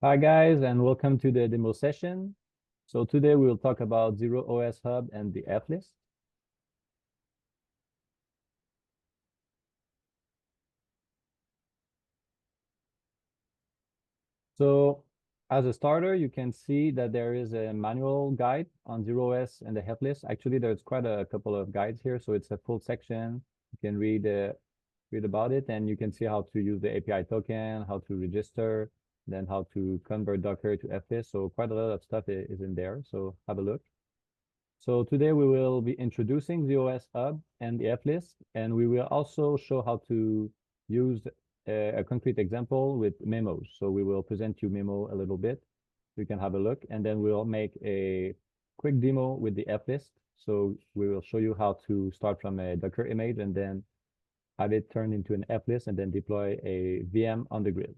Hi guys, and welcome to the demo session. So today we'll talk about Zero-OS Hub and the Flist. So as a starter, you can see that there is a manual guide on Zero-OS and the Flist. Actually, there's quite a couple of guides here, so it's a full section. You can read about it, and you can see how to use the API token, how to register, then how to convert Docker to Flist. So quite a lot of stuff is in there. So have a look. So today we will be introducing the ZOS Hub and the Flist, and we will also show how to use a concrete example with Memos. So we will present you Memo a little bit. You can have a look, and then we'll make a quick demo with the Flist. So we will show you how to start from a Docker image and then have it turned into an Flist and then deploy a VM on the grid.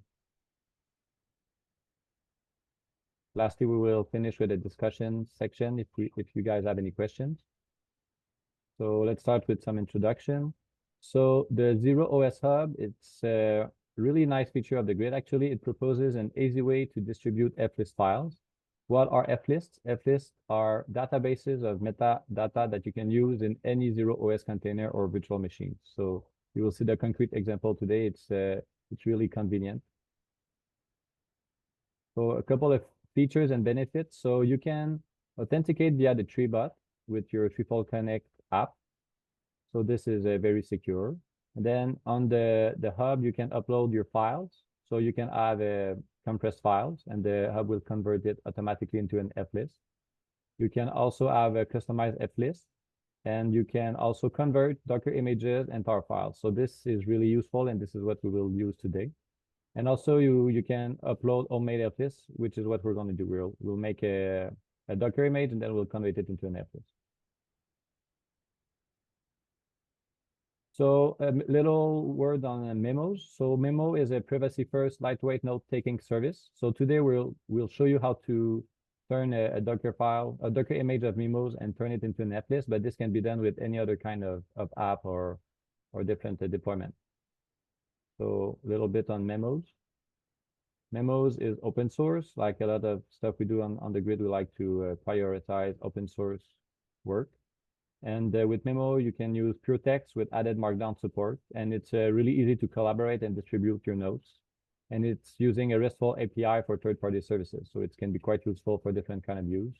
Lastly, we will finish with a discussion section if you guys have any questions. So let's start with some introduction. So the Zero-OS Hub, it's a really nice feature of the grid. Actually, it proposes an easy way to distribute Flist files. What are Flists? Flists are databases of metadata that you can use in any Zero-OS container or virtual machine. So you will see the concrete example today. It's really convenient. So a couple of features and benefits. So you can authenticate via the ThreeBot with your ThreeFold Connect app. So this is very secure. And then on the hub, you can upload your files. So you can have compressed files, and the hub will convert it automatically into an Flist. You can also have a customized Flist, and you can also convert Docker images and tar files. So this is really useful, and this is what we will use today. And also you can upload homemade Flist, which is what we're going to do. We'll make a Docker image, and then we'll convert it into an Flist. So a little word on Memos. So Memo is a privacy-first, lightweight note-taking service. So today we'll show you how to turn a Docker file, a Docker image of Memos, and turn it into an Flist. But this can be done with any other kind of app or different deployment. So a little bit on Memos. Memos is open source. Like a lot of stuff we do on the grid, we like to prioritize open source work. And with Memo, you can use pure text with added markdown support. And it's really easy to collaborate and distribute your notes. And it's using a RESTful API for third-party services. So it can be quite useful for different kind of use.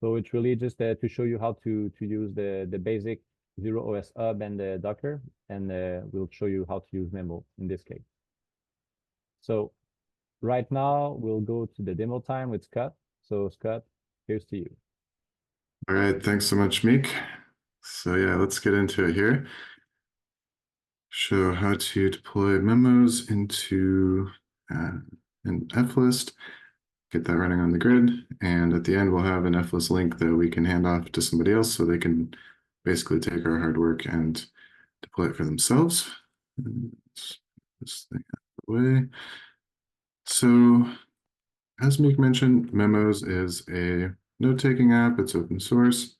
So it's really just to show you how to use the basic Zero-OS Hub and the Docker. And we'll show you how to use Memo in this case. So right now, we'll go to the demo time with Scott. So Scott, here's to you. All right, thanks so much, Meek. So yeah, let's get into it here. Show how to deploy Memos into an Flist, get that running on the grid, and at the end we'll have an Flist link that we can hand off to somebody else so they can basically take our hard work and deploy it for themselves. Let's put this thing out of the way. So as Meek mentioned, Memos is a note-taking app. It's open source.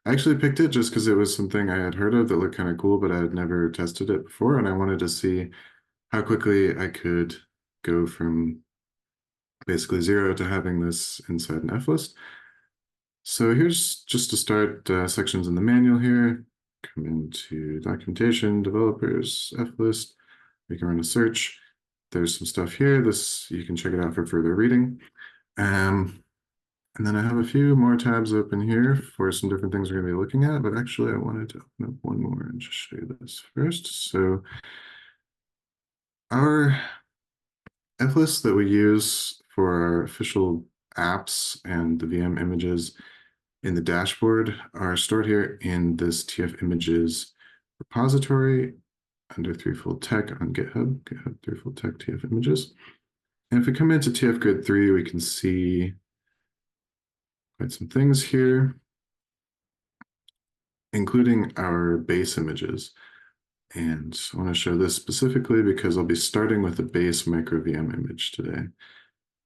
I actually picked it just because it was something I had heard of that looked kind of cool, but I had never tested it before, and I wanted to see how quickly I could go from basically zero to having this inside an Flist. So here's just to start sections in the manual here. Come into documentation, developers, Flist. We can run a search. There's some stuff here. This you can check it out for further reading. And then I have a few more tabs open here for some different things we're going to be looking at, but actually I wanted to open up one more and just show you this first. So our Flist that we use for our official apps and the VM images in the dashboard are stored here in this TF images repository under ThreeFold Tech on GitHub, ThreeFold Tech TF images. And if we come into TF Grid 3, we can see quite some things here, including our base images. And I want to show this specifically because I'll be starting with a base micro VM image today.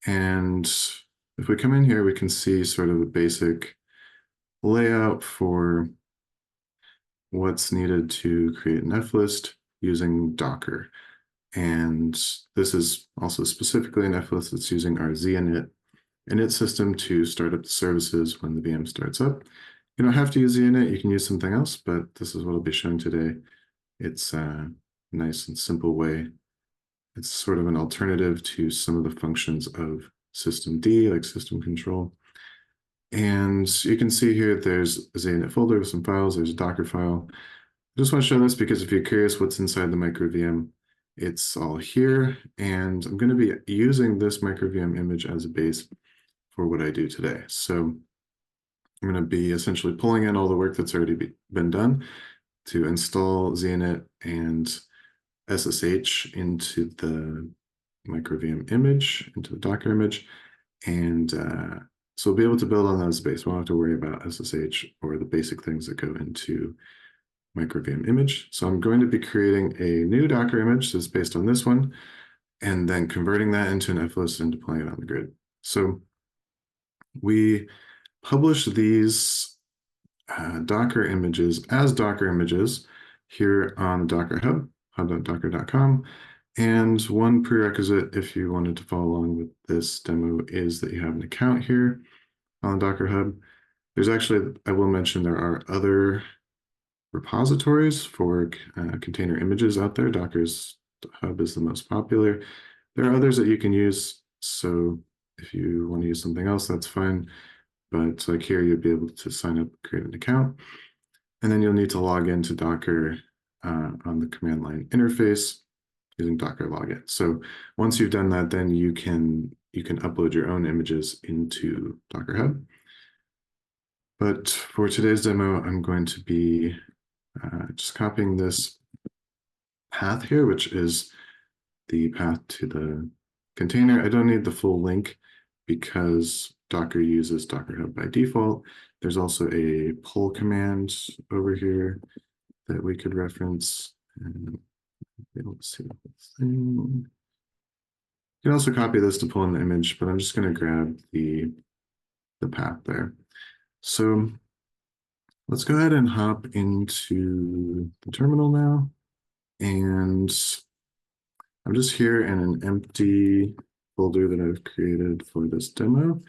And if we come in here, we can see sort of a basic layout for what's needed to create an Flist using Docker. And this is also specifically an Flist that's using our zinit init system to start up the services when the VM starts up. You don't have to use zinit, you can use something else, but this is what I'll be showing today. It's a nice and simple way. It's sort of an alternative to some of the functions of systemd, like system control. And you can see here, there's a zinit folder with some files, there's a Docker file. I just want to show this because if you're curious what's inside the micro VM, it's all here. And I'm going to be using this micro VM image as a base for what I do today. So I'm going to be essentially pulling in all the work that's already been done to install zinit and SSH into the micro VM image, into the Docker image. And so we'll be able to build on that as a base. We won't have to worry about SSH or the basic things that go into micro VM image. So I'm going to be creating a new Docker image that's based on this one, and then converting that into an Flist and deploying it on the grid. So we publish these Docker images as Docker images here on Docker Hub, hub.docker.com. And one prerequisite, if you wanted to follow along with this demo, is that you have an account here on Docker Hub. There's actually, I will mention, there are other repositories for container images out there. Docker's Hub is the most popular. There are others that you can use. So if you want to use something else, that's fine. But like here, you'll be able to sign up, create an account, and then you'll need to log into Docker on the command line interface using Docker login. So once you've done that, then you can upload your own images into Docker Hub. But for today's demo, I'm going to be just copying this path here, which is the path to the container. I don't need the full link because Docker uses Docker Hub by default. There's also a pull command over here that we could reference. And let's see this thing. You can also copy this to pull in the image, but I'm just going to grab the path there. So let's go ahead and hop into the terminal now. And I'm just here in an empty folder that I've created for this demo.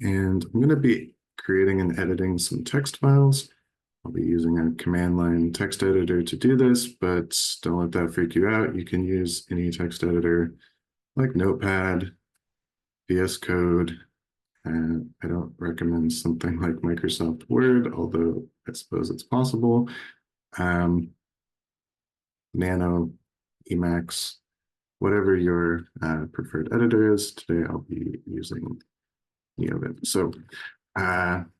And I'm going to be creating and editing some text files. I'll be using a command line text editor to do this, but don't let that freak you out. You can use any text editor like Notepad, VS Code, and I don't recommend something like Microsoft Word, although I suppose it's possible. Nano, Emacs, whatever your preferred editor is. Today I'll be using Neovim. So I'm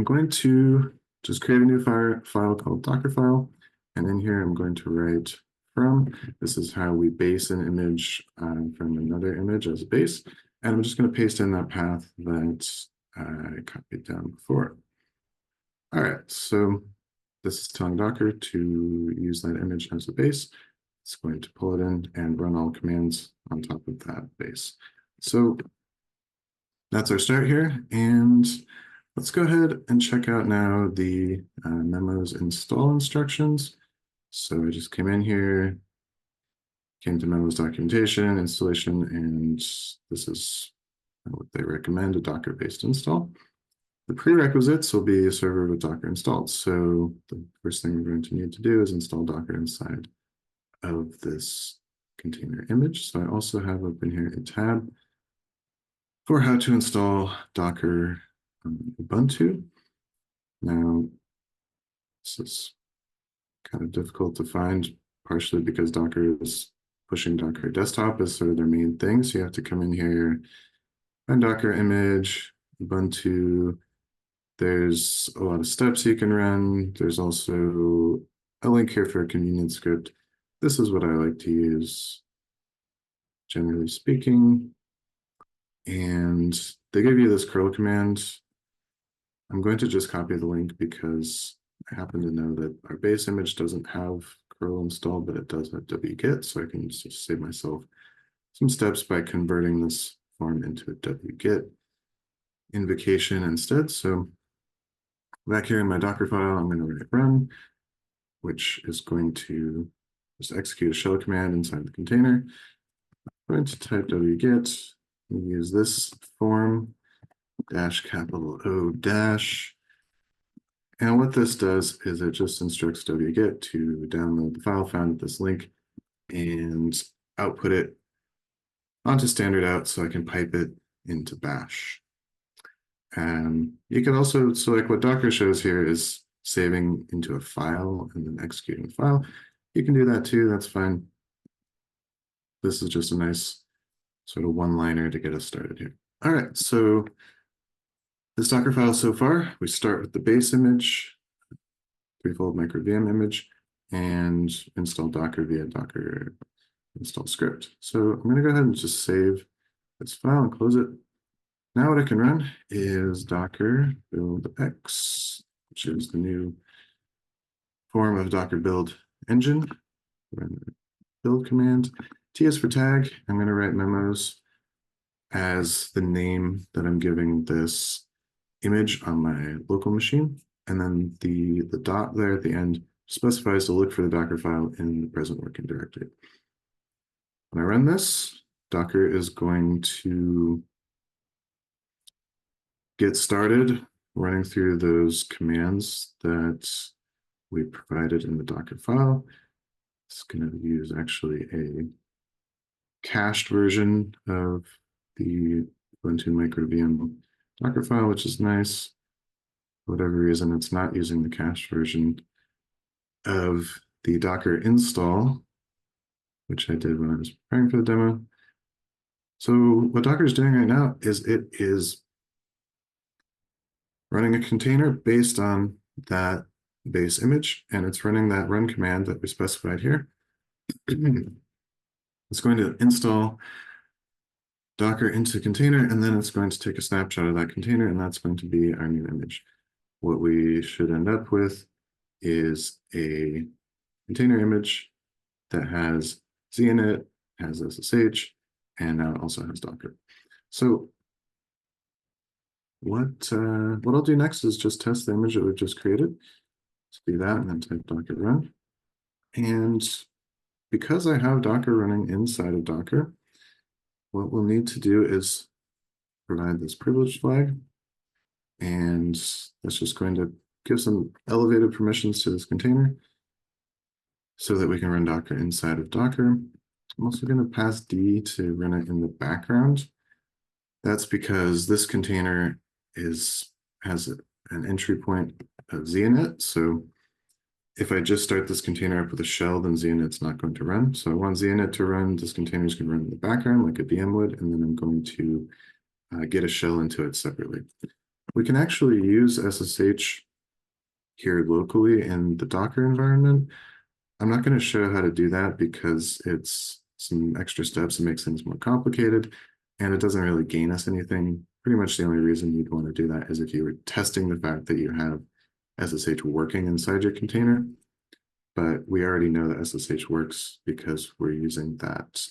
going to just create a new file called Dockerfile. And in here, I'm going to write from. This is how we base an image from another image as a base. And I'm just going to paste in that path that I copied down before. All right, so this is telling Docker to use that image as a base. It's going to pull it in and run all commands on top of that base. So that's our start here. And let's go ahead and check out now the Memos install instructions. So I just came in here, came to Memos documentation, installation, and this is what they recommend, a Docker-based install. The prerequisites will be a server with Docker installed. So the first thing we're going to need to do is install Docker inside of this container image. So I also have open here a tab for how to install Docker Ubuntu. Now, this is kind of difficult to find, partially because Docker is pushing Docker desktop as sort of their main thing. So you have to come in here, find Docker image, Ubuntu. There's a lot of steps you can run. There's also a link here for a convenience script. This is what I like to use, generally speaking. And they give you this curl command. I'm going to just copy the link because I happen to know that our base image doesn't have curl installed, but it does have wget. So I can just save myself some steps by converting this form into a wget invocation instead. So back here in my Docker file, I'm going to write run, which is going to just execute a shell command inside the container. I'm going to type wget and use this form dash capital O dash. And what this does is it just instructs wget to download the file found at this link and output it onto standard out so I can pipe it into bash. And you can also, so like what Docker shows here is saving into a file and then executing the file. You can do that too, that's fine. This is just a nice sort of one-liner to get us started here. All right, so this Docker file so far, we start with the base image, ThreeFold micro VM image, and install Docker via Docker install script. So I'm going to go ahead and just save this file and close it. Now what I can run is Docker build X, which is the new form of Docker build engine. Run the build command. T is for tag. I'm going to write memos as the name that I'm giving this image on my local machine. And then the dot there at the end specifies to look for the Docker file in the present working directory. When I run this, Docker is going to get started running through those commands that we provided in the Docker file. It's going to use actually a cached version of the Ubuntu micro VM Docker file, which is nice. For whatever reason, it's not using the cached version of the Docker install, which I did when I was preparing for the demo. So what Docker is doing right now is it is running a container based on that base image, and it's running that run command that we specified here. It's going to install Docker into container, and then it's going to take a snapshot of that container, and that's going to be our new image. What we should end up with is a container image that has zinit, has SSH, and now it also has Docker. So what I'll do next is just test the image that we've just created. Let's do that and then type Docker run. And because I have Docker running inside of Docker, what we'll need to do is provide this privilege flag. And that's just going to give some elevated permissions to this container so that we can run Docker inside of Docker. I'm also going to pass D to run it in the background. That's because this container has an entry point of zinit. So if I just start this container up with a shell, then zinit's not going to run. So I want zinit to run. This container is going to run in the background like a VM would, and then I'm going to get a shell into it separately. We can actually use SSH here locally in the Docker environment. I'm not going to show how to do that because it's some extra steps and makes things more complicated, and it doesn't really gain us anything. Pretty much the only reason you'd want to do that is if you were testing the fact that you have SSH working inside your container. But we already know that SSH works because we're using that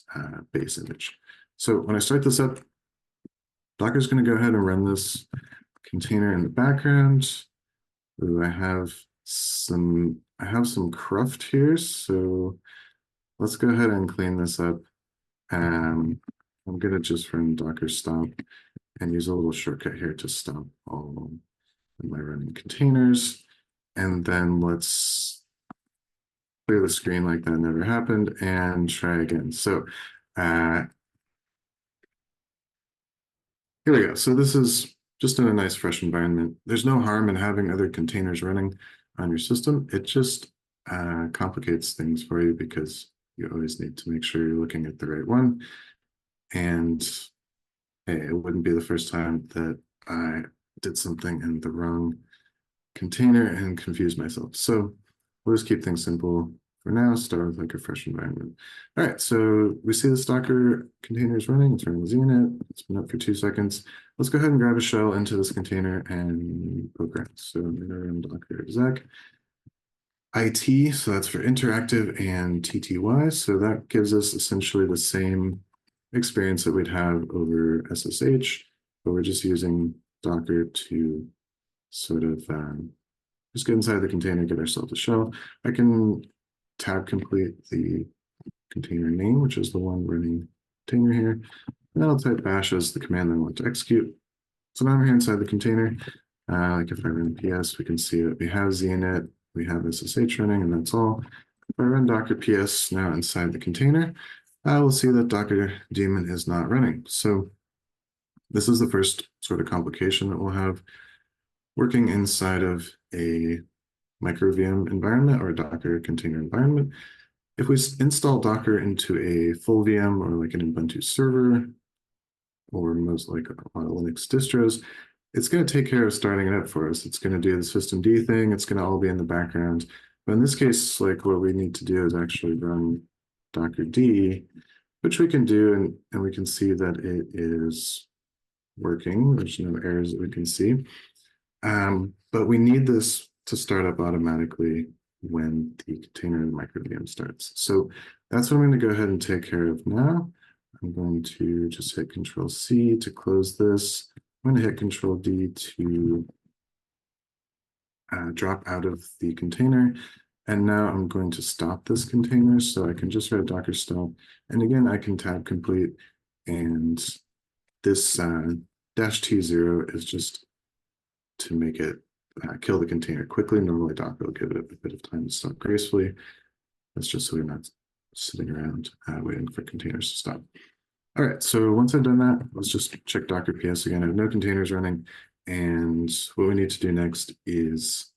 base image. So when I start this up, Docker's going to go ahead and run this container in the background. Ooh, I have some cruft here, so let's go ahead and clean this up. I'm going to just run docker stop and use a little shortcut here to stop all of my running containers. And then let's clear the screen like that never happened and try again. So here we go. So this is just in a nice fresh environment. There's no harm in having other containers running on your system. It just complicates things for you because you always need to make sure you're looking at the right one. And hey, it wouldn't be the first time that I did something in the wrong container and confused myself. So we'll just keep things simple for now, start with like a fresh environment. All right, so we see this Docker container is running, it's running zinit, it's been up for 2 seconds. Let's go ahead and grab a shell into this container and program. So I'm gonna run docker exec IT, so that's for interactive, and TTY. So that gives us essentially the same experience that we'd have over SSH, but we're just using Docker to sort of just get inside the container, get ourselves a shell. I can tab complete the container name, which is the one running container here. And then I'll type bash as the command I want to execute. So now I'm here inside the container. Like if I run ps, we can see that we have zinit, we have SSH running, and that's all. If I run docker ps now inside the container, I will see that Docker daemon is not running. So this is the first sort of complication that we'll have working inside of a micro VM environment or a Docker container environment. If we install Docker into a full VM or like an Ubuntu server, or most like a lot of Linux distros, it's going to take care of starting it up for us. It's going to do the systemd thing. It's going to all be in the background. But in this case, like what we need to do is actually run dockerd, which we can do, and we can see that it is working. There's no errors that we can see. But we need this to start up automatically when the container and micro VM starts. So that's what I'm going to go ahead and take care of now. I'm going to just hit Control-C to close this. I'm going to hit Control-D to drop out of the container. And now I'm going to stop this container. So I can just write docker stop. And again, I can tab complete. And this -T0 is just to make it kill the container quickly. Normally Docker will give it a bit of time to stop gracefully. That's just so we're not sitting around waiting for containers to stop. All right, so once I've done that, let's just check Docker PS again. I have no containers running. And what we need to do next is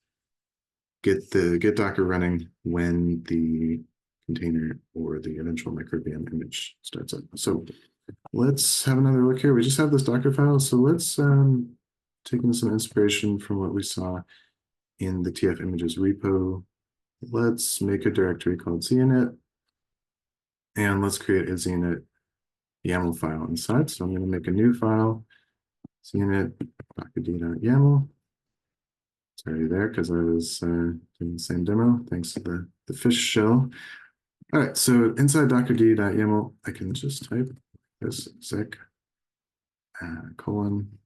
get Docker running when the container or the eventual micro VM image starts up. So let's have another look here. We just have this Docker file. So let's take in some inspiration from what we saw in the TF images repo. Let's make a directory called zinit. And let's create a zinit YAML file inside. So I'm going to make a new file, zinit dockerd.yaml. It's already there because I was doing the same demo, thanks to the fish shell. All right, so inside dockerd.yaml, I can just type this exec colon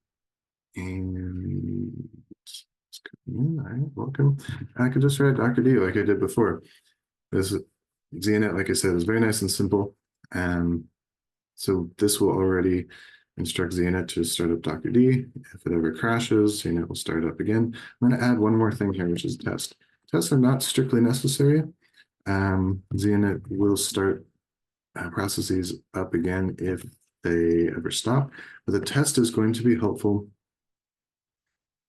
and all right, welcome. I could just write dockerd like I did before. This zinit, like I said, is very nice and simple. So this will already instruct zinit to start up dockerd. If it ever crashes, zinit will start up again. I'm going to add one more thing here, which is test. Tests are not strictly necessary. Zinit will start processes up again if they ever stop, but the test is going to be helpful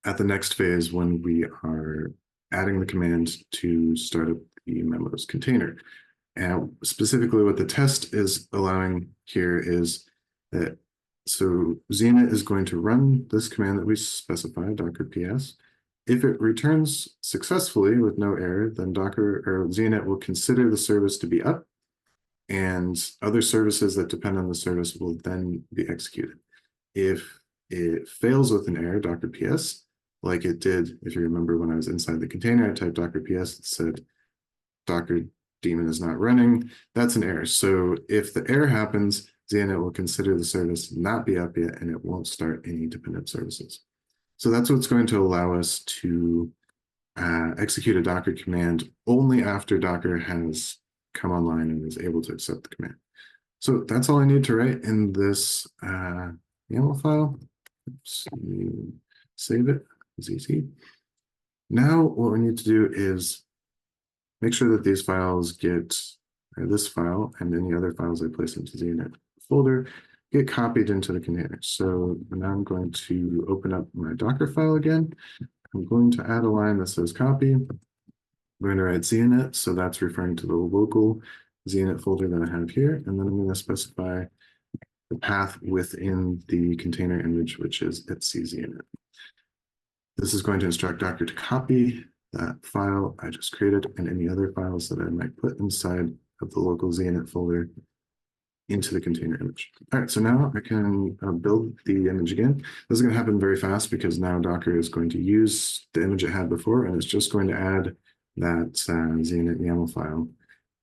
at the next phase when we are adding the command to start up the Memos container. And specifically what the test is allowing here is that, so zinit is going to run this command that we specify, docker ps. If it returns successfully with no error, then Docker or zinit will consider the service to be up, and other services that depend on the service will then be executed. If it fails with an error, docker ps, like it did, if you remember when I was inside the container, I typed docker ps, it said Docker daemon is not running. That's an error. So if the error happens, zinit will consider the service not be up yet, and it won't start any dependent services. So that's what's going to allow us to execute a Docker command only after Docker has come online and is able to accept the command. So that's all I need to write in this YAML file. Oops, save it, it's easy. Now what we need to do is make sure that these files get, this file and any other files I place into the zinit folder get copied into the container. So now I'm going to open up my Docker file again. I'm going to add a line that says copy. I'm going to write zinit, so that's referring to the local zinit folder that I have here. And then I'm going to specify the path within the container image, which is etc/zinit. This is going to instruct Docker to copy that file I just created and any other files that I might put inside of the local zinit folder into the container image. All right, so now I can build the image again. This is going to happen very fast because now Docker is going to use the image it had before, and it's just going to add that zinit YAML file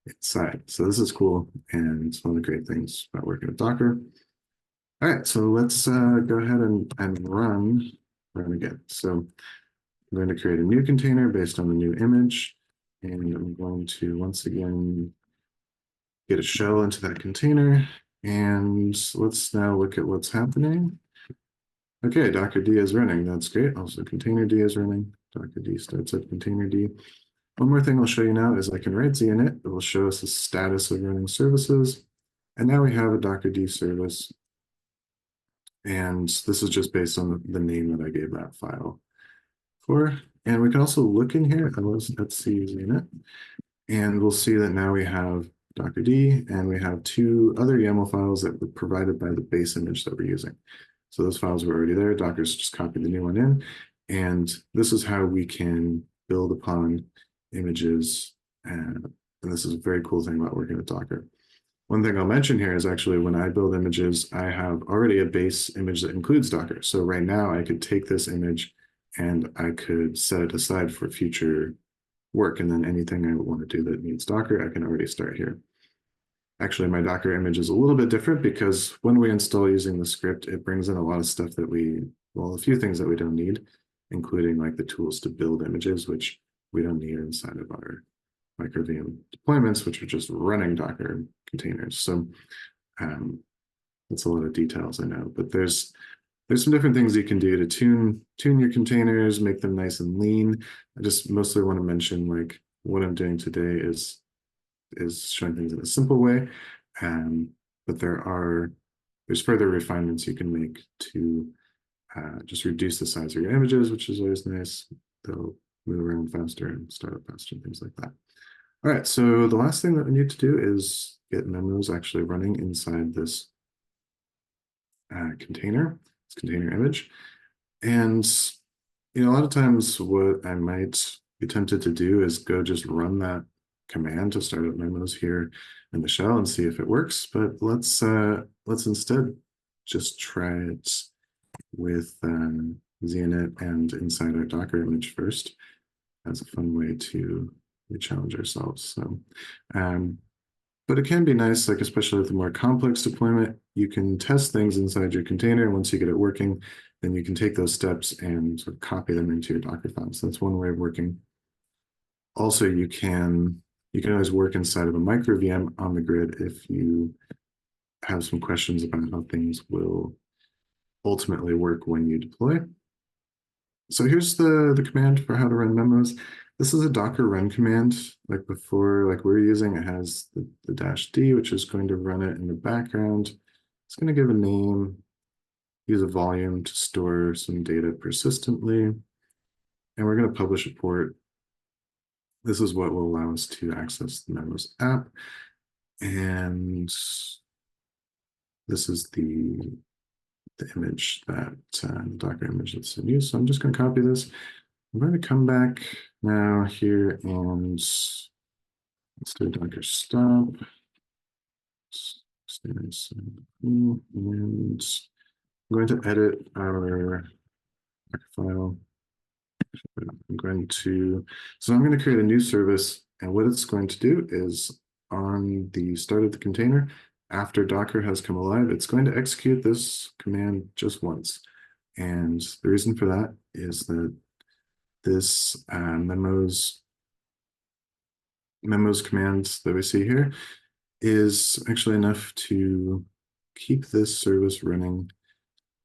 inside. So this is cool, and it's one of the great things about working with Docker. All right, so let's go ahead and run again. So I'm going to create a new container based on the new image. And I'm going to once again get a shell into that container. And let's now look at what's happening. Okay, Docker D is running. That's great. Also, container D is running. Docker D starts up container D. One more thing I'll show you now is I can write zinit. It will show us the status of running services. And now we have a Docker D service. And this is just based on the name that I gave that file for. And we can also look in here, let's see zinit. And we'll see that now we have Docker D and we have two other YAML files that were provided by the base image that we're using. So those files were already there. Docker's just copied the new one in. And this is how we can build upon images. And this is a very cool thing about working with Docker. One thing I'll mention here is actually when I build images, I have already a base image that includes Docker. So right now I could take this image and I could set it aside for future work. And then anything I want to do that needs Docker, I can already start here. Actually, my Docker image is a little bit different because when we install using the script, it brings in a lot of stuff that a few things that we don't need, including like the tools to build images, which we don't need inside of our micro VM deployments, which are just running Docker containers. So that's a lot of details, I know, but there's some different things you can do to tune your containers, make them nice and lean. I just mostly want to mention like what I'm doing today is showing things in a simple way, but there's further refinements you can make to just reduce the size of your images, which is always nice. They'll move around faster and start up faster and things like that. All right, so the last thing that we need to do is get Memos actually running inside this container, this container image. And a lot of times what I might be tempted to do is go just run that command to start up Memos here in the shell and see if it works. But let's instead just try it with zinit and inside our Docker image first. That's a fun way to challenge ourselves. So, but it can be nice, like especially with a more complex deployment, you can test things inside your container. And once you get it working, then you can take those steps and sort of copy them into your Docker file. So that's one way of working. Also, you can always work inside of a micro VM on the grid if you have some questions about how things will ultimately work when you deploy. So here's the command for how to run Memos. This is a Docker run command, like before, like we're using. It has the -d, which is going to run it in the background. It's going to give a name, use a volume to store some data persistently, and we're going to publish a port. This is what will allow us to access the Memos app. And this is the image that the Docker image that's in use. So I'm just going to copy this. I'm going to come back now here and let's do a Docker stop. And I'm going to edit our Docker file. I'm going to create a new service, and what it's going to do is on the start of the container, after Docker has come alive, it's going to execute this command just once. And the reason for that is that this memos command that we see here is actually enough to keep this service running.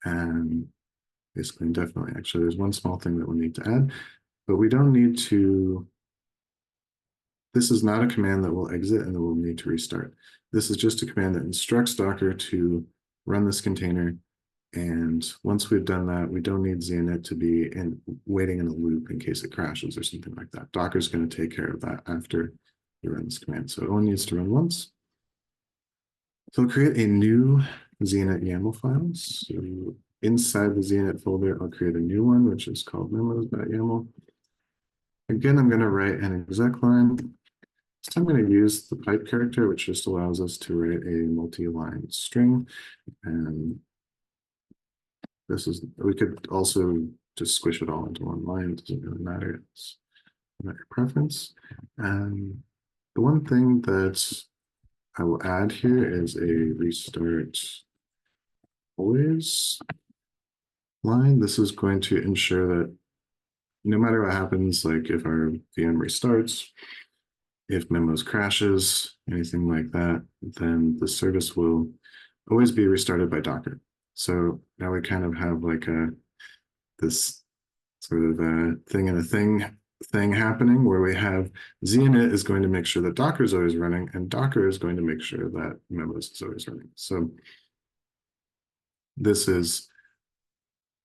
And basically, indefinitely. Actually, there's one small thing that we'll need to add, but we don't need to. This is not a command that will exit and that we'll need to restart. This is just a command that instructs Docker to run this container. And once we've done that, we don't need zinit to be waiting in a loop in case it crashes or something like that. Docker's going to take care of that after you run this command. So it only needs to run once. So I'll create a new zinit YAML file. So inside the zinit folder, I'll create a new one, which is called memos.yaml. Again, I'm going to write an exec line. This time I'm going to use the pipe character, which just allows us to write a multi-line string. And we could also just squish it all into one line. It doesn't really matter. It's not your preference. And the one thing that I will add here is a restart always line. This is going to ensure that no matter what happens, like if our VM restarts, if Memos crashes, anything like that, then the service will always be restarted by Docker. So now we kind of have like this sort of a thing in a thing happening where we have zinit is going to make sure that Docker is always running, and Docker is going to make sure that Memos is always running. So this is,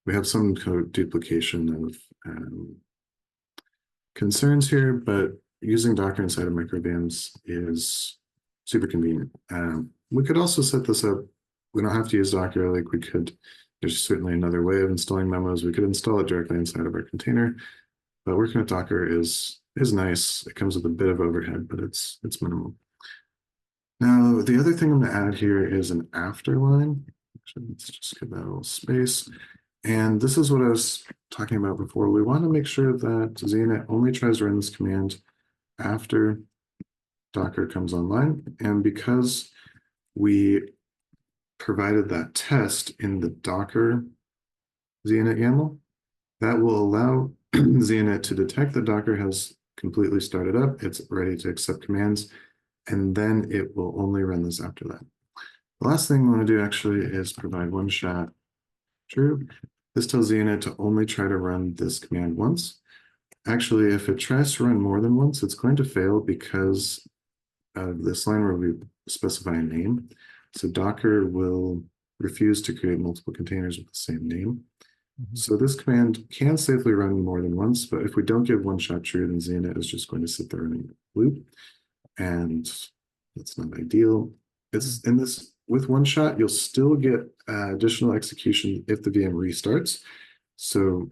we have some code duplication of concerns here, but using Docker inside of micro-VMs is super convenient. We could also set this up. We don't have to use Docker. Like we could, there's certainly another way of installing Memos. We could install it directly inside of our container, but working with Docker is nice. It comes with a bit of overhead, but it's minimal. Now, the other thing I'm going to add here is an after line. Actually, let's just give that a little space. And this is what I was talking about before. We want to make sure that zinit only tries to run this command after Docker comes online. And because we provided that test in the Docker zinit YAML, that will allow zinit to detect that Docker has completely started up. It's ready to accept commands, and then it will only run this after that. The last thing we want to do actually is provide one shot true. This tells zinit to only try to run this command once. Actually, if it tries to run more than once, it's going to fail because of this line where we specify a name. So Docker will refuse to create multiple containers with the same name. So this command can safely run more than once, but if we don't give one shot true, then zinit is just going to sit there running a loop, and that's not ideal. It's in this, with one shot, you'll still get additional execution if the VM restarts. So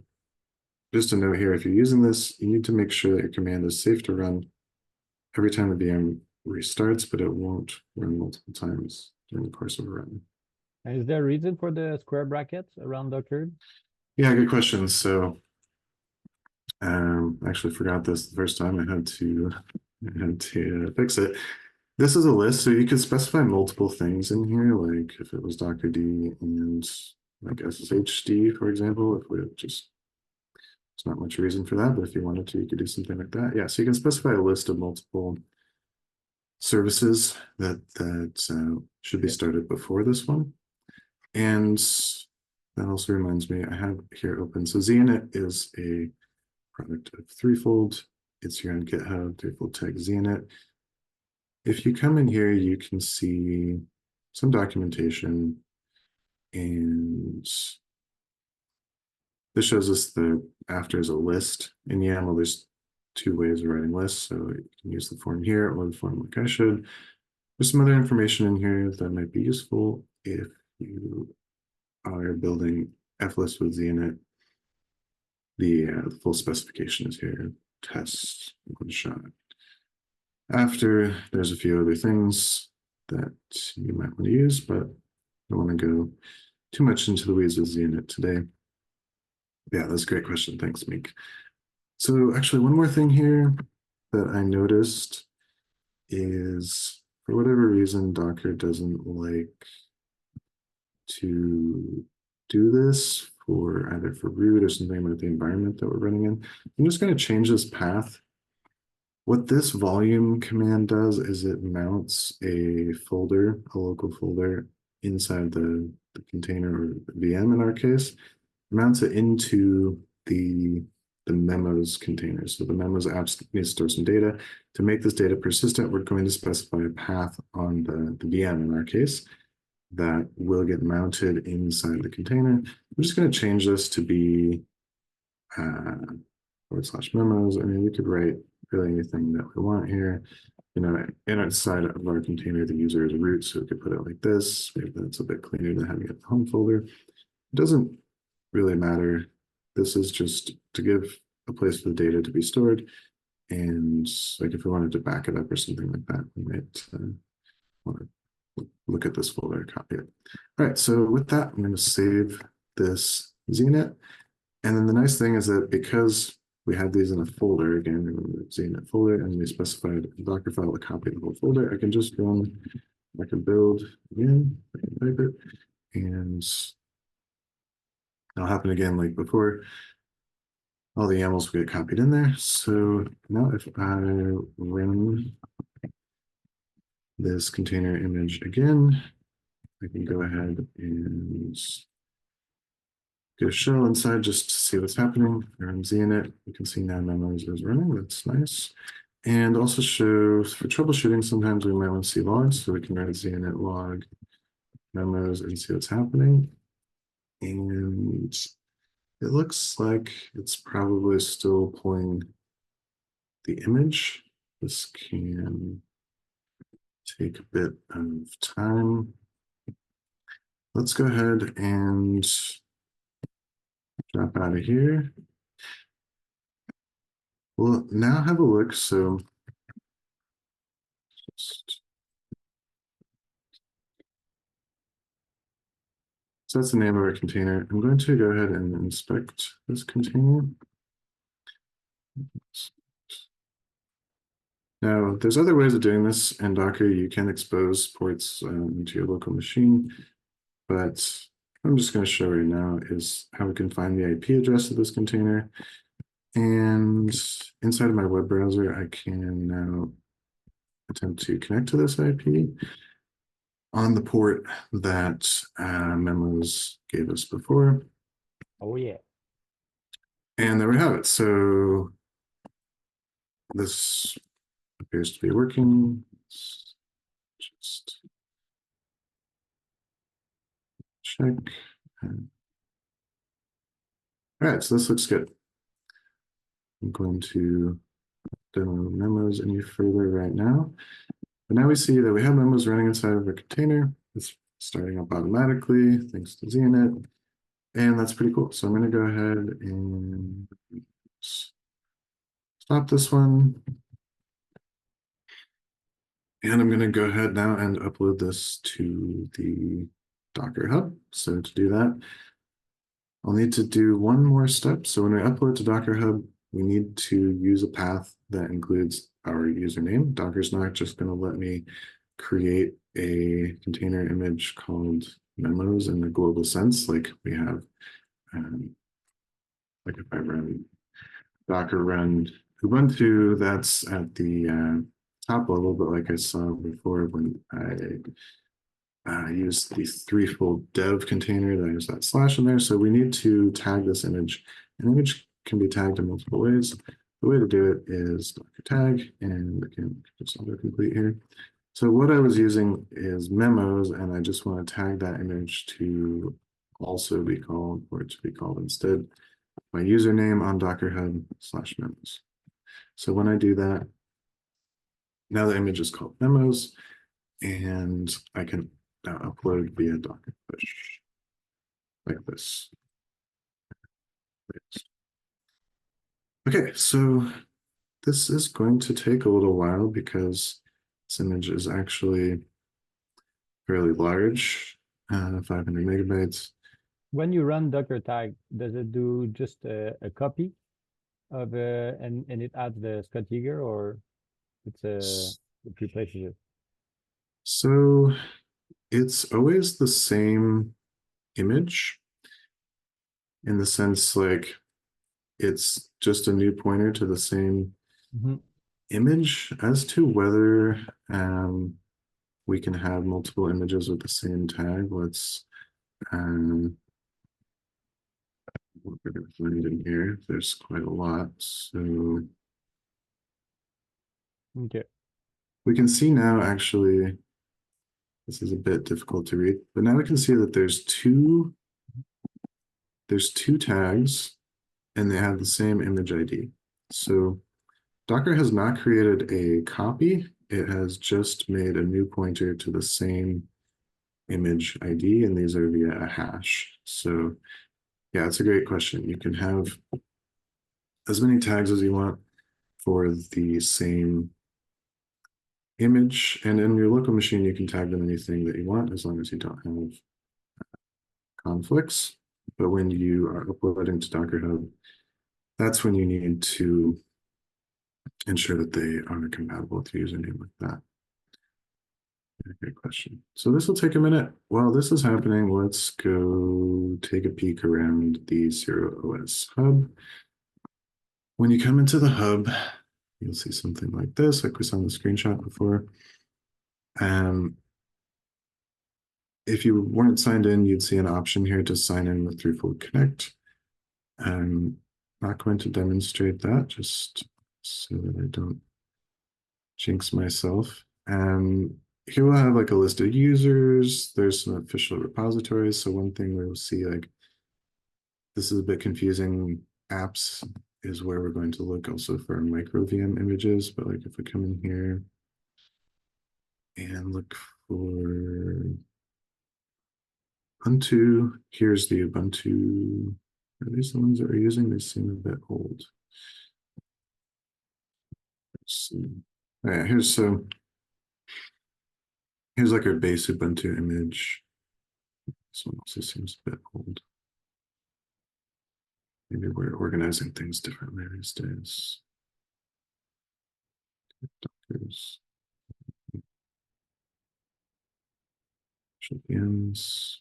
just a note here, if you're using this, you need to make sure that your command is safe to run every time the VM restarts, but it won't run multiple times during the course of a run. And is there a reason for the square brackets around Docker? Yeah, good question. So I actually forgot this the first time. I had to fix it. This is a list, so you could specify multiple things in here, like if it was Docker D and like SSHD, for example, if we just, it's not much reason for that, but if you wanted to, you could do something like that. Yeah, so you can specify a list of multiple services that should be started before this one. And that also reminds me, I have here open. So zinit is a product of ThreeFold. It's here on GitHub, ThreeFold tag zinit. If you come in here, you can see some documentation, and this shows us that after is a list. In YAML, there's two ways of writing lists. So you can use the form here or the form like I should. There's some other information in here that might be useful if you are building Flist with zinit. The full specification is here. Test one shot. After, there's a few other things that you might want to use, but I don't want to go too much into the weeds of zinit today. Yeah, that's a great question. Thanks, Meek. So actually, one more thing here that I noticed is, for whatever reason, Docker doesn't like to do this for either for root or something about the environment that we're running in. I'm just going to change this path. What this volume command does is it mounts a folder, a local folder inside the container or VM in our case, mounts it into the Memos container. So the Memos apps need to store some data. To make this data persistent, we're going to specify a path on the VM in our case that will get mounted inside the container. I'm just going to change this to be /memos. I mean, we could write really anything that we want here. You know, inside of our container, the user is root, so we could put it like this. Maybe that's a bit cleaner than having it in the home folder. It doesn't really matter. This is just to give a place for the data to be stored. And like if we wanted to back it up or something like that, we might want to look at this folder, copy it. All right, so with that, I'm going to save this zinit. And then the nice thing is that because we have these in a folder, again, remember zinit folder, and we specified a Docker file to copy the whole folder, I can just run, I can build again, I can type it, and it'll happen again like before. all the YAMLs will get copied in there. So now if I run this container image again, I can go ahead and get a shell inside just to see what's happening. Run zinit. You can see now Memos is running. That's nice. And also show for troubleshooting, sometimes we might want to see logs, so we can write a zinit log Memos and see what's happening. And it looks like it's probably still pulling the image. This can take a bit of time. Let's go ahead and drop out of here. We'll now have a look. So that's the name of our container. I'm going to go ahead and inspect this container. Now, there's other ways of doing this in Docker. You can expose ports into your local machine, but I'm just going to show right now is how we can find the IP address of this container. And inside of my web browser, I can now attempt to connect to this IP on the port that Memos gave us before. Oh, yeah. And there we have it. So this appears to be working. Let's just check. All right, so this looks good. I'm going to demo Memos any further right now. But now we see that we have Memos running inside of a container. It's starting up automatically thanks to zinit. And that's pretty cool. So I'm going to go ahead and stop this one. And I'm going to go ahead now and upload this to the Docker Hub. So to do that, I'll need to do one more step. So when we upload to Docker Hub, we need to use a path that includes our username. Docker's not just going to let me create a container image called Memos in the global sense, like we have, like if I run Docker run Ubuntu, that's at the top level, but like I saw before when I used the threefold dev container, that I use that slash in there. So we need to tag this image. An image can be tagged in multiple ways. The way to do it is Docker tag, and again, just autocomplete here. So what I was using is Memos, and I just want to tag that image to also be called, or to be called instead, my username on Docker Hub /Memos. So when I do that, now the image is called Memos, and I can now upload via Docker push like this. Okay, so this is going to take a little while because this image is actually fairly large, 500 megabytes. When you run Docker tag, does it do just a copy of and it adds the Scott Yeager, or it replaces it? So it's always the same image in the sense like it's just a new pointer to the same image. As to whether we can have multiple images with the same tag, let's what we're going to find in here. There's quite a lot. So Okay. we can see now, actually, this is a bit difficult to read, but now we can see that there's two tags and they have the same image ID. So Docker has not created a copy. It has just made a new pointer to the same image ID, and these are via a hash. So yeah, it's a great question. You can have as many tags as you want for the same image, and in your local machine, you can tag them anything that you want as long as you don't have conflicts. But when you are uploading to Docker Hub, that's when you need to ensure that they are compatible with your username like that. Great question. So this will take a minute. While this is happening, let's go take a peek around the Zero-OS Hub. when you come into the hub, you'll see something like this, like we saw in the screenshot before. If you weren't signed in, you'd see an option here to sign in with ThreeFold Connect. I'm not going to demonstrate that, just so that I don't jinx myself. Here we'll have like a list of users. There's some official repositories. So one thing we'll see, like, this is a bit confusing. Apps is where we're going to look also for micro VM images. But like if we come in here and look for Ubuntu, here's the Ubuntu. Are these the ones that we're using? They seem a bit old. Let's see. Oh, yeah, here's like our base Ubuntu image. This one also seems a bit old. Maybe we're organizing things differently these days. Doctors. VMs.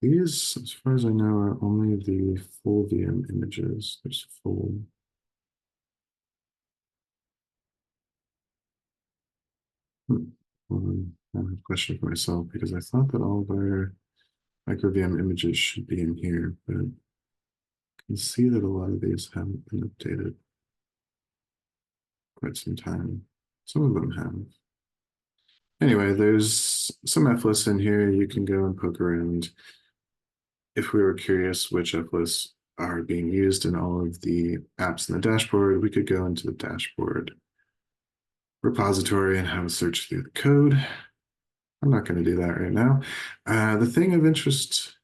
These, as far as I know, are only the full VM images. There's full. I have a question for myself because I thought that all of our micro VM images should be in here, but I can see that a lot of these haven't been updated quite some time. Some of them have. Anyway, there's some FLists in here. You can go and poke around. If we were curious which FLists are being used in all of the apps in the dashboard, we could go into the dashboard repository and have a search through the code. I'm not going to do that right now. The thing of interest,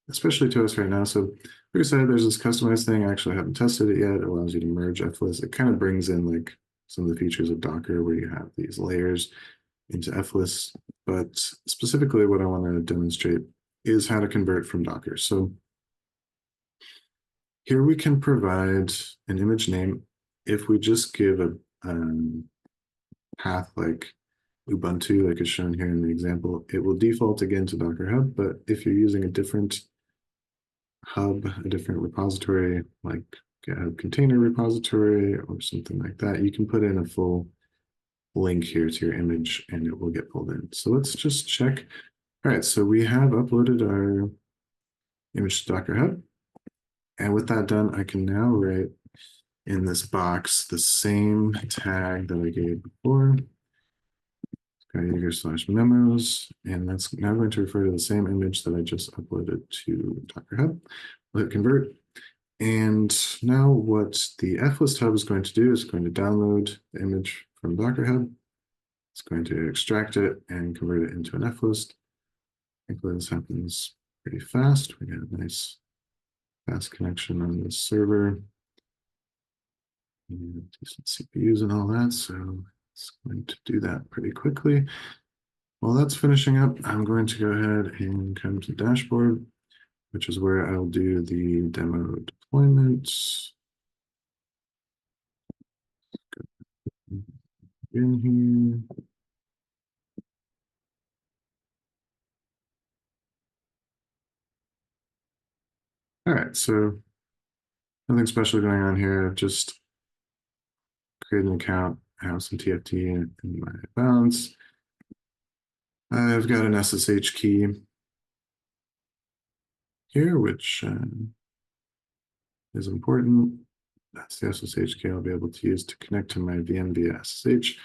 especially to us right now, so like I said, there's this customized thing. I actually haven't tested it yet. It allows you to merge FLists. It kind of brings in like some of the features of Docker where you have these layers into FLists. But specifically what I want to demonstrate is how to convert from Docker. So here we can provide an image name if we just give a path like Ubuntu, like is shown here in the example. It will default again to Docker Hub, but if you're using a different hub, a different repository, like GitHub container repository or something like that, you can put in a full link here to your image and it will get pulled in. So let's just check. All right, so we have uploaded our image to Docker Hub. And with that done, I can now write in this box the same tag that I gave before. User/memos, and that's now going to refer to the same image that I just uploaded to Docker Hub. Let it convert. And now what the FList hub is going to do is going to download the image from Docker Hub. It's going to extract it and convert it into an FList. Thankfully, this happens pretty fast. We get a nice fast connection on this server. And decent CPUs and all that, so it's going to do that pretty quickly. While that's finishing up, I'm going to go ahead and come to the dashboard, which is where I'll do the demo deployment. In here. All right, so nothing special going on here. I've just created an account, I have some TFT in my balance. I've got an SSH key here, which is important. That's the SSH key I'll be able to use to connect to my VM via SSH.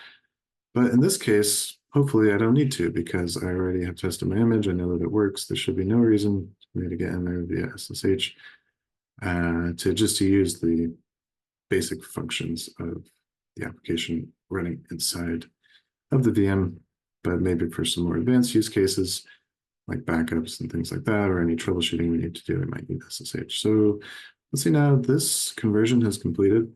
But in this case, hopefully I don't need to because I already have tested my image. I know that it works. There should be no reason for me to get in there via SSH to use the basic functions of the application running inside of the VM. But maybe for some more advanced use cases, like backups and things like that, or any troubleshooting we need to do, we might need SSH. So let's see now, this conversion has completed.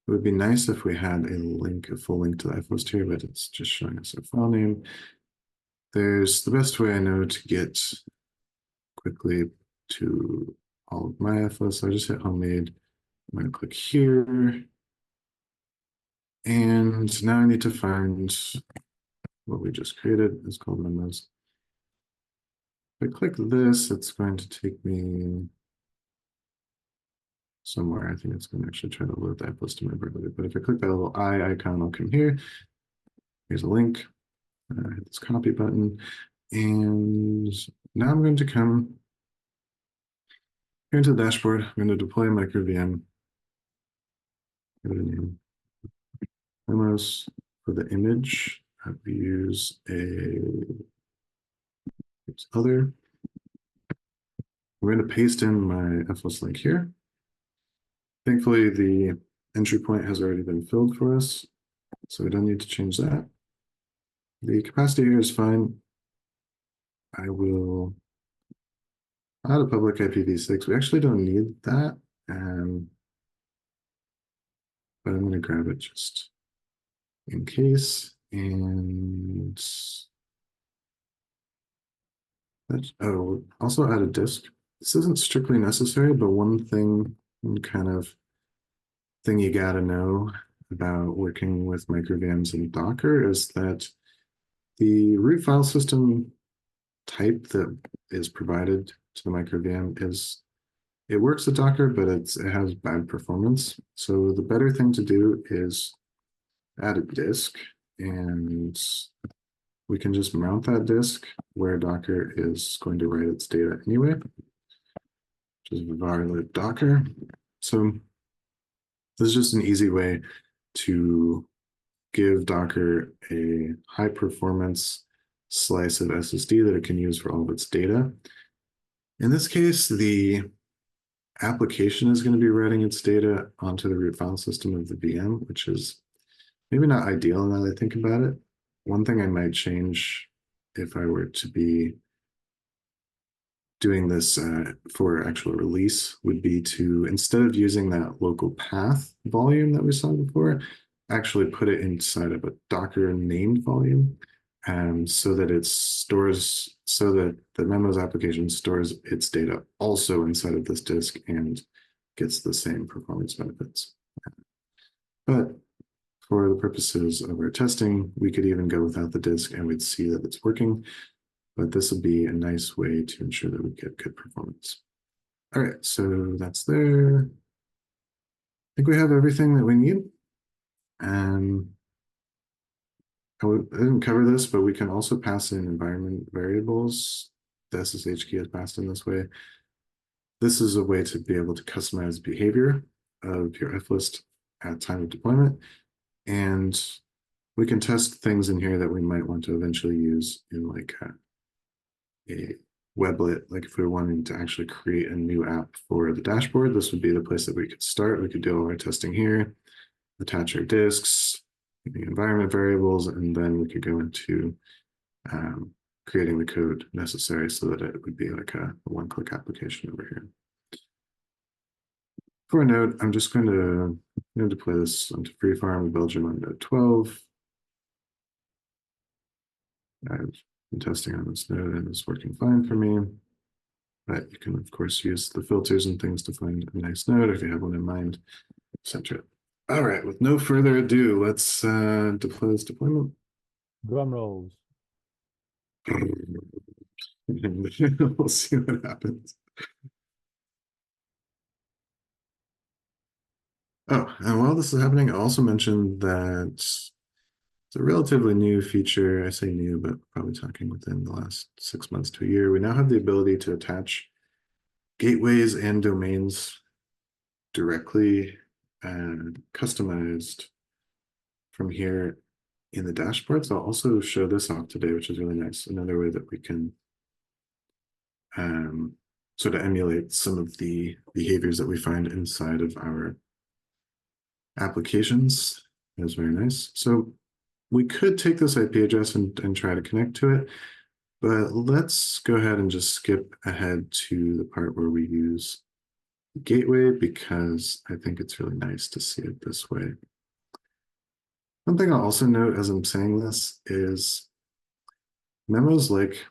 It would be nice if we had a full link to the FList here, but it's just showing us a file name. There's the best way I know to get quickly to all of my FLists. I just hit homemade. I'm going to click here. And now I need to find what we just created. It's called Memos. If I click this, it's going to take me somewhere. I think it's going to actually try to load that list to my browser. But if I click that little eye icon, I'll come here. Here's a link. Hit this copy button. And now I'm going to come here into the dashboard. I'm going to deploy a micro VM. Give it a name. Memos. For the image, I will use other. We're going to paste in my FList link here. Thankfully, the entry point has already been filled for us, so we don't need to change that. The capacity here is fine. I will add a public IPv6. We actually don't need that, but I'm going to grab it just in case. And also add a disk. This isn't strictly necessary, but one kind of thing you gotta know about working with micro VMs in Docker is that the root file system type that is provided to the micro VM it works with Docker, but it has bad performance. So the better thing to do is add a disk, and we can just mount that disk where Docker is going to write its data anyway, which is var-lib docker. So this is just an easy way to give Docker a high performance slice of SSD that it can use for all of its data. In this case, the application is going to be writing its data onto the root file system of the VM, which is maybe not ideal now that I think about it. One thing I might change if I were to be doing this for actual release would be to, instead of using that local path volume that we saw before, actually put it inside of a Docker named volume, so that the Memos application stores its data also inside of this disk and gets the same performance benefits. But for the purposes of our testing, we could even go without the disk and we'd see that it's working. But this would be a nice way to ensure that we get good performance. All right, so that's there. I think we have everything that we need. I didn't cover this, but we can also pass in environment variables. The SSH key is passed in this way. This is a way to be able to customize behavior of your FList at time of deployment. And we can test things in here that we might want to eventually use in like a weblet. Like if we were wanting to actually create a new app for the dashboard, this would be the place that we could start. We could do all our testing here, attach our disks, the environment variables, and then we could go into creating the code necessary so that it would be like a one-click application over here. For a node, I'm just going to deploy this onto Freefarm Belgium on node 12. I've been testing on this node and it's working fine for me. But you can, of course, use the filters and things to find a nice node if you have one in mind, etc. All right, with no further ado, let's deploy this deployment. Drum rolls. We'll see what happens. Oh, and while this is happening, I also mentioned that it's a relatively new feature. I say new, but probably talking within the last 6 months to a year. We now have the ability to attach gateways and domains directly and customized from here in the dashboard. So I'll also show this off today, which is really nice. Another way that we can sort of emulate some of the behaviors that we find inside of our applications. That's very nice. So we could take this IP address and try to connect to it, but let's go ahead and just skip ahead to the part where we use the gateway, because I think it's really nice to see it this way. One thing I'll also note as I'm saying this is Memos, like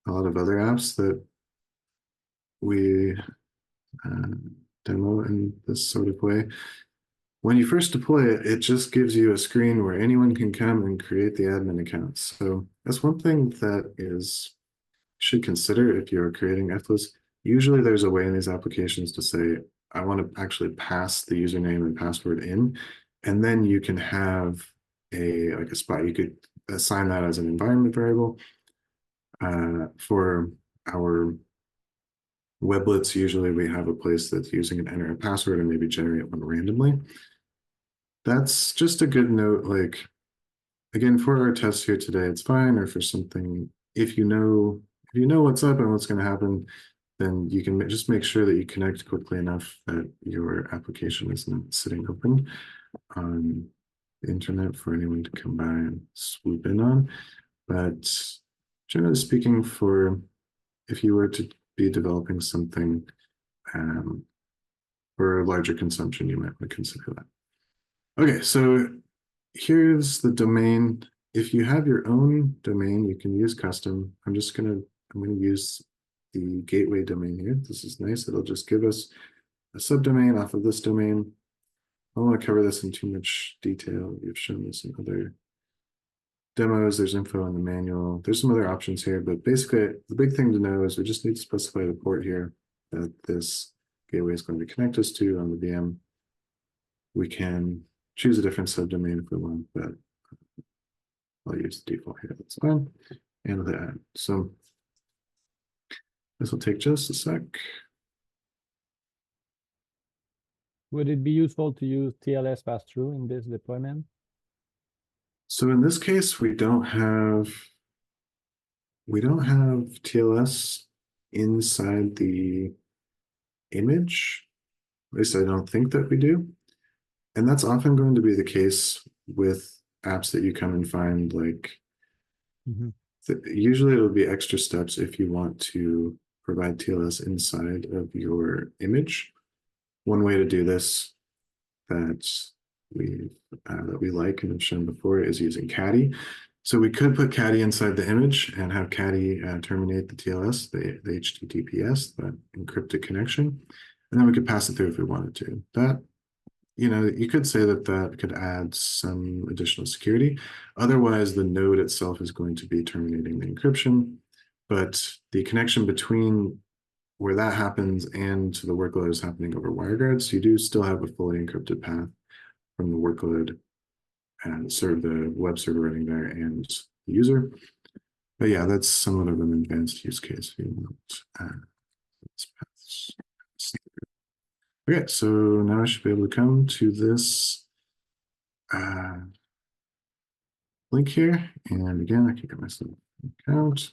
a lot of other apps that we demo in this sort of way, when you first deploy it, it just gives you a screen where anyone can come and create the admin accounts. So that's one thing that you should consider if you're creating FList. Usually there's a way in these applications to say, I want to actually pass the username and password in, and then you can have like a spot. You could assign that as an environment variable. For our weblets, usually we have a place that's using an enter a password and maybe generate one randomly. That's just a good note. Like, again, for our test here today, it's fine. Or for something, if you know what's up and what's going to happen, then you can just make sure that you connect quickly enough that your application isn't sitting open on the internet for anyone to come by and swoop in on. But generally speaking, if you were to be developing something for larger consumption, you might want to consider that. Okay, so here's the domain. If you have your own domain, you can use custom. I'm gonna use the gateway domain here. This is nice. It'll just give us a subdomain off of this domain. I don't want to cover this in too much detail. We've shown this in other demos. There's info in the manual. There's some other options here, but basically the big thing to know is we just need to specify the port here that this gateway is going to connect us to on the VM. We can choose a different subdomain if we want, but I'll use the default here. That's fine. And that. So this will take just a sec. Would it be useful to use TLS pass-through in this deployment? So in this case, we don't have TLS inside the image. At least I don't think that we do. And that's often going to be the case with apps that you come and find. Like, usually it'll be extra steps if you want to provide TLS inside of your image. One way to do this that we like and have shown before is using Caddy. So we could put Caddy inside the image and have Caddy terminate the TLS, the HTTPS, that encrypted connection, and then we could pass it through if we wanted to. That, you could say that could add some additional security. Otherwise, the node itself is going to be terminating the encryption, but the connection between where that happens and to the workload is happening over WireGuard. So you do still have a fully encrypted path from the workload and serve the web server running there and the user. But yeah, that's somewhat of an advanced use case if you want Okay, so now I should be able to come to this link here. And again, I can get myself an account.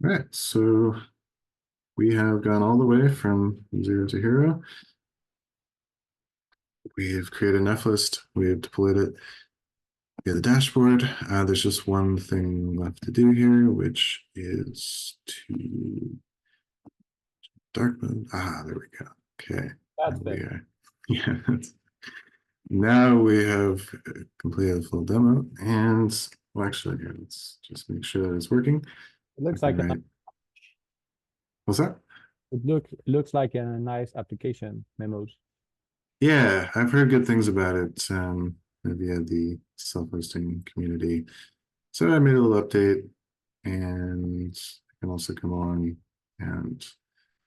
All right, so we have gone all the way from 0 to hero. We've created an Flist, we've deployed it via the dashboard. There's just one thing left to do here, which is to dark mode. There we go. Okay. That's better. Yeah. Now we have completed the full demo, and well, actually, here, let's just make sure that it's working. It looks like What's that? It looks like a nice application, Memos. Yeah, I've heard good things about it via the self-hosting community. So I made a little update, and I can also come on and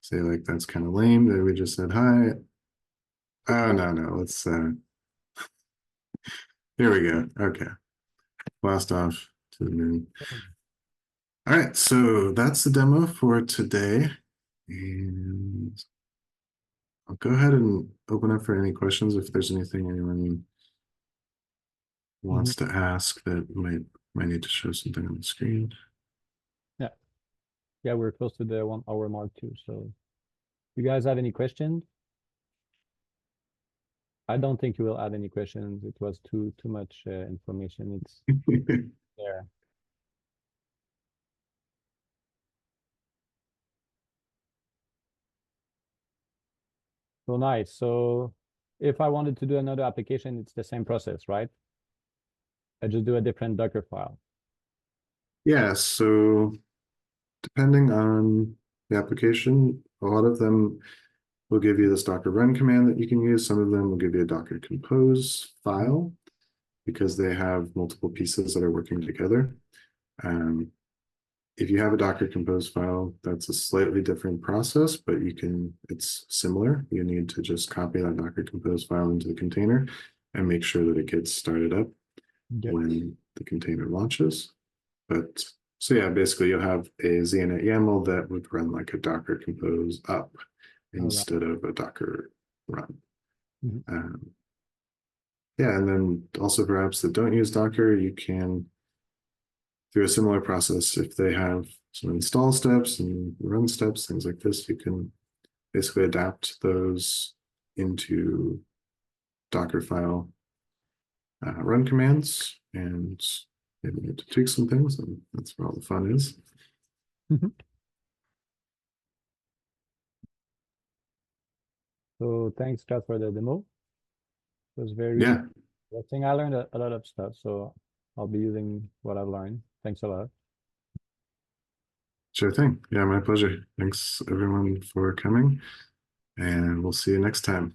say, like, that's kind of lame that we just said hi. Oh, no, let's here we go. Okay. Blast off to the moon. All right, so that's the demo for today. And I'll go ahead and open up for any questions if there's anything anyone wants to ask that might need to show something on the screen. Yeah, we're close to the 1 hour mark too. So you guys have any questions? I don't think you will add any questions. It was too much information. It's there. So nice. So if I wanted to do another application, it's the same process, right? I just do a different Docker file. Yeah, so depending on the application, a lot of them will give you this Docker run command that you can use. Some of them will give you a Docker compose file because they have multiple pieces that are working together. if you have a Docker Compose file, that's a slightly different process, but it's similar. You need to just copy that Docker Compose file into the container and make sure that it gets started up when the container launches. But so yeah, basically you'll have a zinit YAML that would run like a Docker Compose up instead of a Docker run. Yeah, and then also for apps that don't use Docker, you can, through a similar process, if they have some install steps and run steps, things like this, you can basically adapt those into Dockerfile run commands, and maybe need to tweak some things, and that's where all the fun is. So thanks, Scott, for the demo. It was very interesting. I learned a lot of stuff, so I'll be using what I've learned. Thanks a lot. Sure thing. Yeah, my pleasure. Thanks everyone for coming, and we'll see you next time.